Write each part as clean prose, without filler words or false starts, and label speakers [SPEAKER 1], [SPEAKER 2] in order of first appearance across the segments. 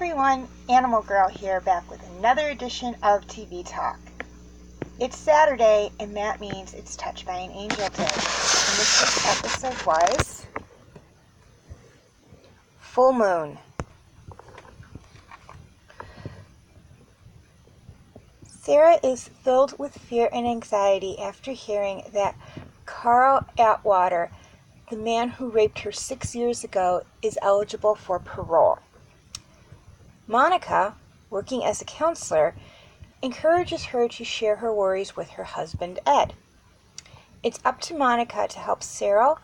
[SPEAKER 1] everyone, Animal Girl here, back with another edition of TV Talk. It's Saturday, and that means it's Touched by an Angel Day. And this week's episode was Full Moon. Sarah is filled with fear and anxiety after hearing that Carl Atwater, the man who raped her 6 years ago, is eligible for parole. Monica, working as a counselor, encourages her to share her worries with her husband, Ed. It's up to Monica to help Sarah,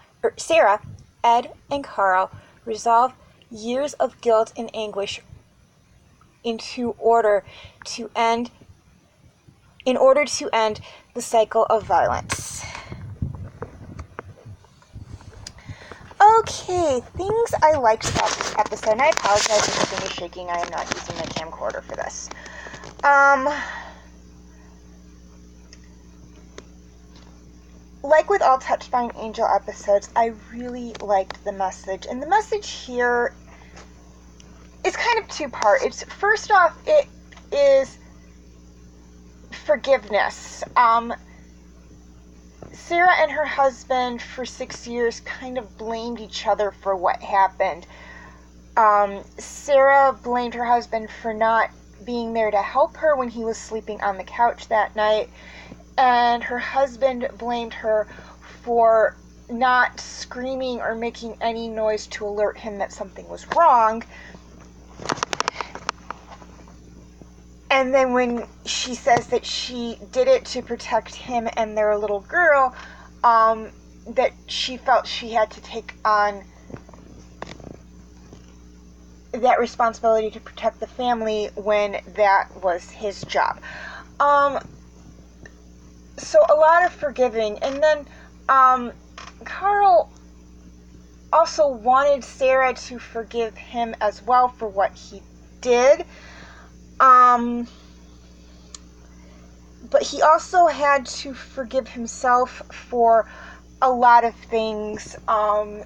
[SPEAKER 1] Ed, and Carl resolve years of guilt and anguish in order to end the cycle of violence. Okay, things I liked about this episode, and I apologize if the thing is shaking. I am not using my camcorder for this. Like with all Touched by an Angel episodes, I really liked the message. And the message here is kind of two-part. First off, it is forgiveness. Sarah and her husband for 6 years kind of blamed each other for what happened. Sarah blamed her husband for not being there to help her when he was sleeping on the couch that night, and her husband blamed her for not screaming or making any noise to alert him that something was wrong. And then when she says that she did it to protect him and their little girl, that she felt she had to take on that responsibility to protect the family when that was his job. So a lot of forgiving. And then Carl also wanted Sarah to forgive him as well for what he did. But he also had to forgive himself for a lot of things, and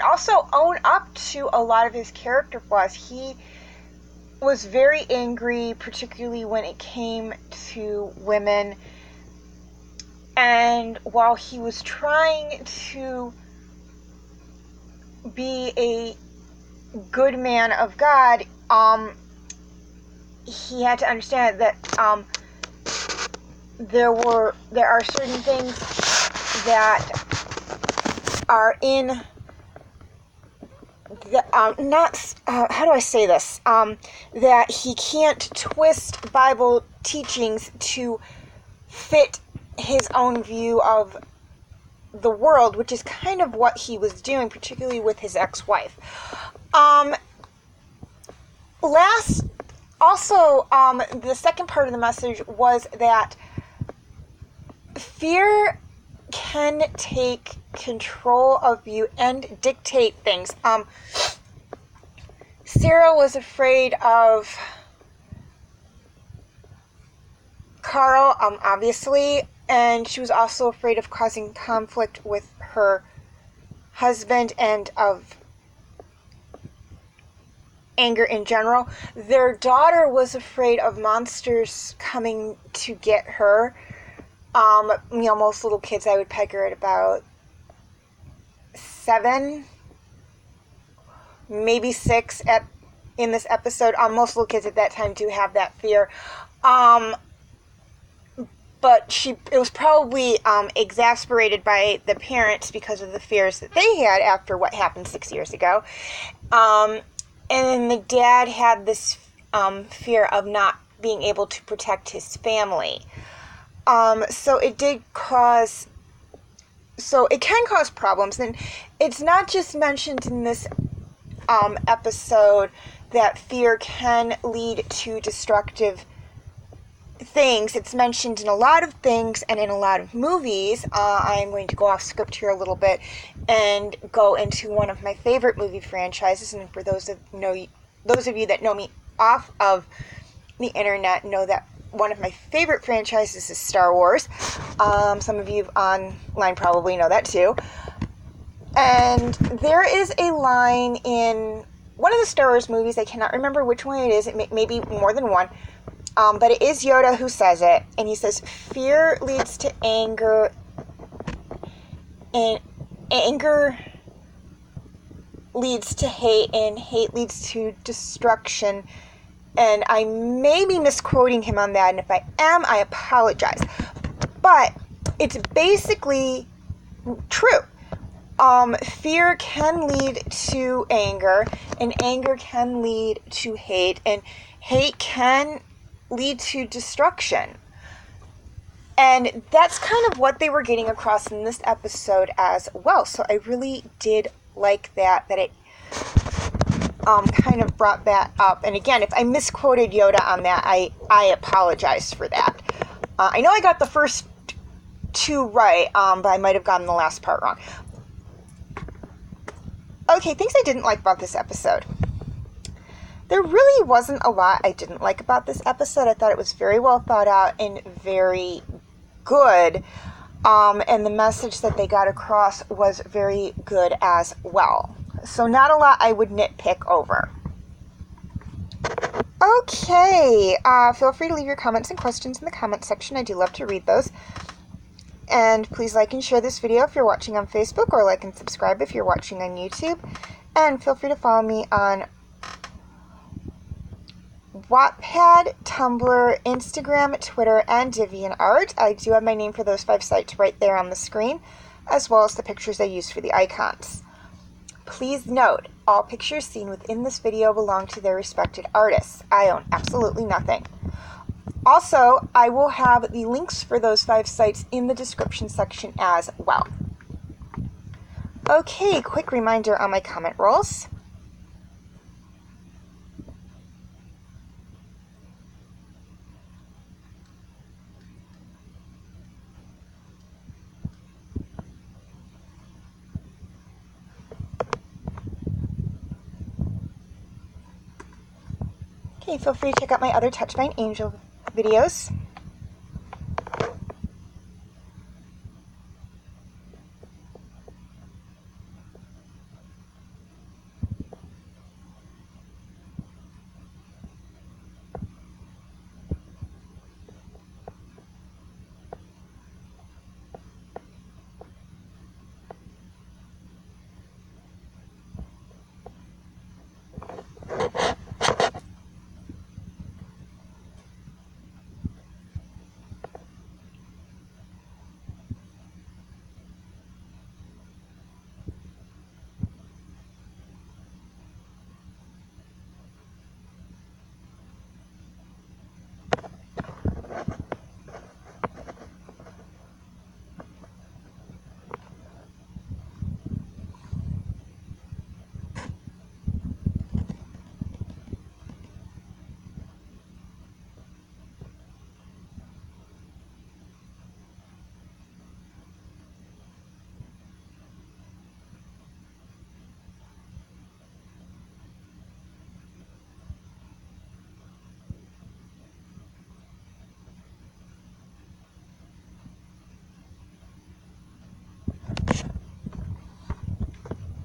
[SPEAKER 1] also own up to a lot of his character flaws. He was very angry, particularly when it came to women, and while he was trying to be a good man of God, he had to understand that there are certain things that are in the how do I say this? That he can't twist Bible teachings to fit his own view of the world, which is kind of what he was doing, particularly with his ex-wife. The second part of the message was that fear can take control of you and dictate things. Sarah was afraid of Carl, obviously, and she was also afraid of causing conflict with her husband and of anger in general. Their daughter was afraid of monsters coming to get her. Most little kids, I would peg her at about 7, maybe 6 in this episode. Most little kids at that time do have that fear. But it was probably exasperated by the parents because of the fears that they had after what happened 6 years ago. And the dad had this fear of not being able to protect his family. So it can cause problems. And it's not just mentioned in this episode that fear can lead to destructive things. It's mentioned in a lot of things and in a lot of movies. I'm going to go off script here a little bit and go into one of my favorite movie franchises. And for those of you that know me off of the internet know that one of my favorite franchises is Star Wars. Some of you online probably know that too. And there is a line in one of the Star Wars movies. I cannot remember which one it is. It may be more than one. But it is Yoda who says it. And he says, fear leads to anger. And anger leads to hate. And hate leads to destruction. And I may be misquoting him on that. And if I am, I apologize. But it's basically true. Fear can lead to anger, and anger can lead to hate, and hate can lead to destruction. And that's kind of what they were getting across in this episode as well. So I really did like that it kind of brought that up. And again, if I misquoted Yoda on that, I apologize for that. I know I got the first two right, but I might have gotten the last part wrong. Okay, things I didn't like about this episode. There really wasn't a lot I didn't like about this episode. I thought it was very well thought out and very good. And the message that they got across was very good as well. So not a lot I would nitpick over. Okay, feel free to leave your comments and questions in the comment section. I do love to read those. And please like and share this video if you're watching on Facebook, or like and subscribe if you're watching on YouTube. And feel free to follow me on Wattpad, Tumblr, Instagram, Twitter, and DeviantArt. I do have my name for those 5 sites right there on the screen, as well as the pictures I used for the icons. Please note, all pictures seen within this video belong to their respected artists. I own absolutely nothing. Also, I will have the links for those 5 sites in the description section as well. Okay, quick reminder on my comment rolls. Okay, feel free to check out my other Touched by an Angel videos.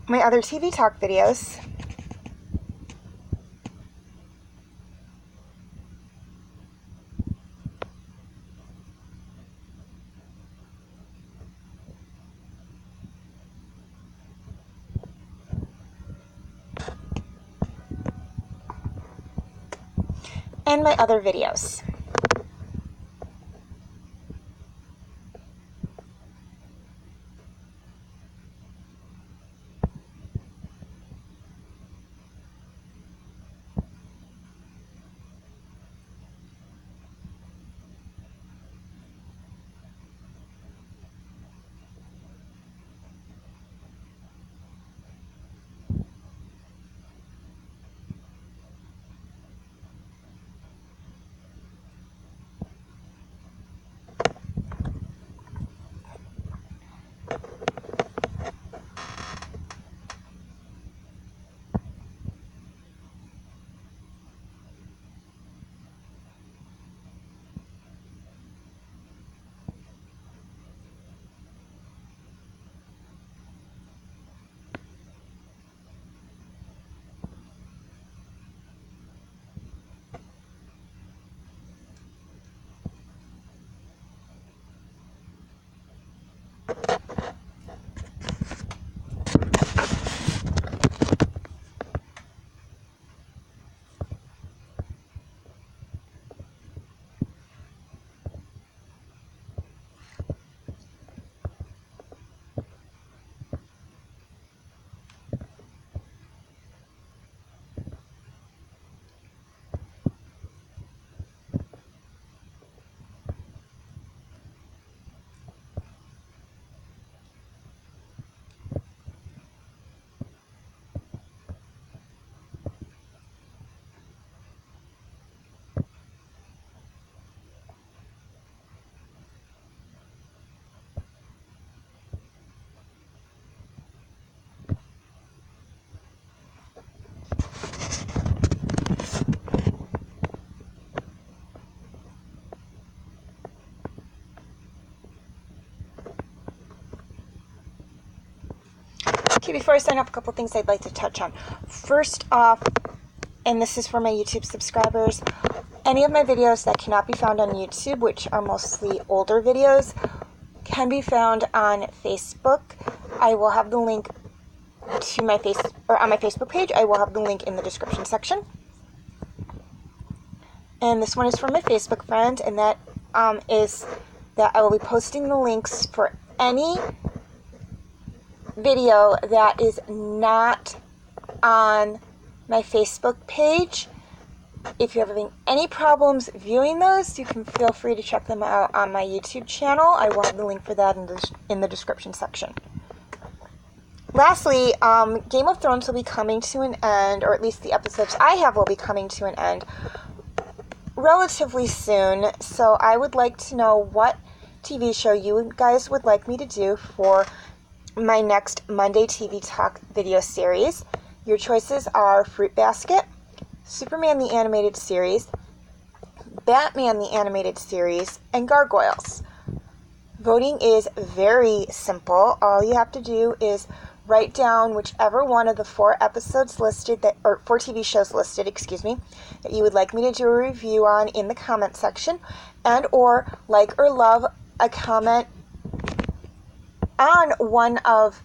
[SPEAKER 1] My other TV talk videos. And my other videos. before I sign off, a couple things I'd like to touch on. First off, and this is for my YouTube subscribers, any of my videos that cannot be found on YouTube, which are mostly older videos, can be found on Facebook. I will have the link to my on my Facebook page. I will have the link in the description section. And this one is from my Facebook friend, and that is that I will be posting the links for any video that is not on my Facebook page. If you're having any problems viewing those, you can feel free to check them out on my YouTube channel. I will have the link for that in the description section. Lastly, Game of Thrones will be coming to an end, or at least the episodes I have will be coming to an end relatively soon. So I would like to know what TV show you guys would like me to do for my next Monday TV Talk video series. Your choices are Fruit Basket, Superman the Animated Series, Batman the Animated Series, and Gargoyles. Voting is very simple. All you have to do is write down whichever one of the 4 episodes listed, or 4 TV shows listed, that you would like me to do a review on in the comment section, and or like or love a comment on one of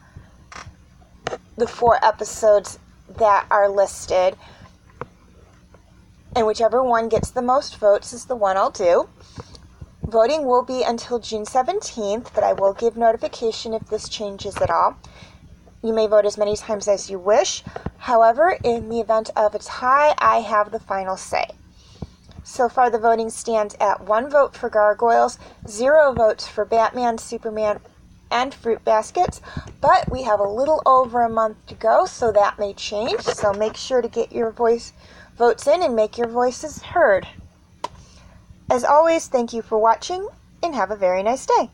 [SPEAKER 1] the 4 episodes that are listed. And whichever one gets the most votes is the one I'll do. Voting will be until June 17th, but I will give notification if this changes at all. You may vote as many times as you wish. However, in the event of a tie, I have the final say. So far, the voting stands at 1 vote for Gargoyles, 0 votes for Batman, Superman, and Fruit Baskets. But we have a little over a month to go, so that may change. So make sure to get your votes in and make your voices heard. As always, thank you for watching, and have a very nice day.